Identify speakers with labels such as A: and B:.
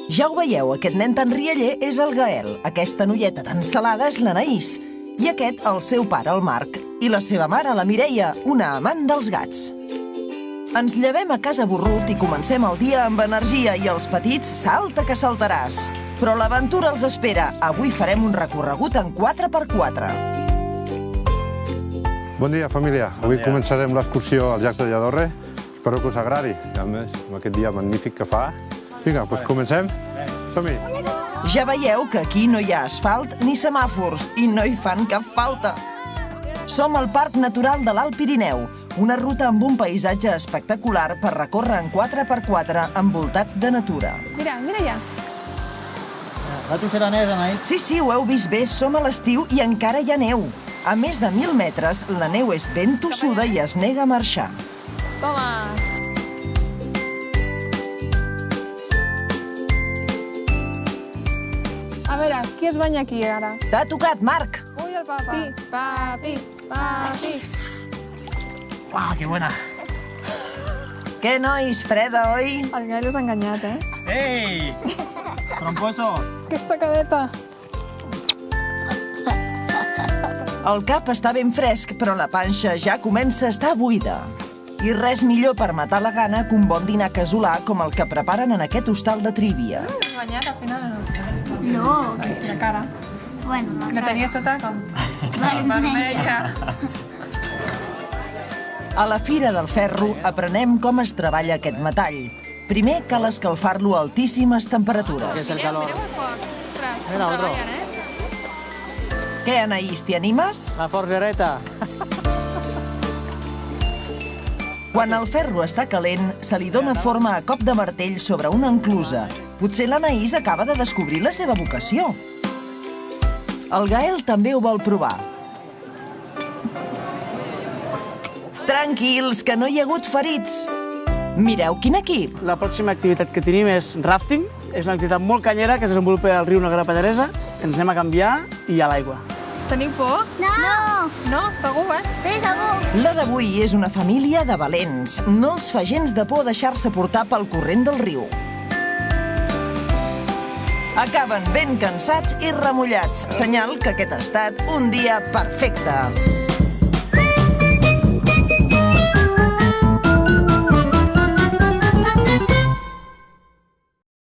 A: Ja ho veieu, aquest nen tan rialler és el Gael, aquesta noieta tan salada és l'Anaïs, i aquest el seu pare, el Marc, i la seva mare, la Mireia, una amant dels gats. Ens llevem a casa Borrut i comencem el dia amb energia i els petits salta que saltaràs. Però l'aventura els espera. Avui farem un recorregut en 4x4.
B: Bon dia, família. Avui començarem l'excursió als llacs de Lladorre. Espero que us agradi, a més, amb aquest dia magnífic que fa. Vinga, doncs comencem? Som-hi!
A: Ja veieu que aquí no hi ha asfalt ni semàfors i no hi fan cap falta. Som al Parc Natural de l'Alt Pirineu, una ruta amb un paisatge espectacular per recórrer en 4x4 envoltats de natura.
C: Mira, mira ja.
D: La tuixera neu, Anaïs.
A: Sí, ho heu vist bé, som a l'estiu i encara hi ha neu. A més de 1.000 metres, la neu és ben tossuda i es nega a marxar.
C: Toma. A veure, qui es banya aquí ara?
A: T'ha tocat, Marc!
C: Ui, el papi. Papi, papi.
D: Uau, que bona.
A: Què, nois, freda, oi?
C: El Gael us ha enganyat, eh?
D: Ei! Tramposo.
C: Aquesta cadeta.
A: El cap està ben fresc, però la panxa ja comença a estar buida. I res millor per matar la gana que un bon dinar casolà com el que preparen en aquest hostal de Trívia.
C: Has banyat al final o no?
E: No,
C: La cara.
E: bueno,
C: La tenies tota com...
E: vermella.
A: A la Fira del Ferro aprenem com es treballa aquest metall. Primer cal escalfar-lo a altíssimes temperatures.
D: el calor.
C: Mireu el foc. Ostres,
D: Mira, otro.
C: treballen, eh?
A: Què, Anaïs, t'hi animes?
D: La forgereta.
A: Quan el ferro està calent, se li dona forma a cop de martell sobre una enclusa. Potser l'Anaïs acaba de descobrir la seva vocació. El Gael també ho vol provar. Tranquils, que no hi ha hagut ferits. Mireu quin equip.
F: La pròxima activitat que tenim és rafting. És una activitat molt canyera que es desenvolupa al riu Noguera Pallaresa. Ens anem a canviar i a l'aigua.
C: Teniu por?
E: No!
C: No? Segur, eh?
E: Sí, segur.
A: La d'avui és una família de valents. No els fa gens de por deixar-se portar pel corrent del riu. Acaben ben cansats i remullats, senyal que aquest ha estat un dia perfecte.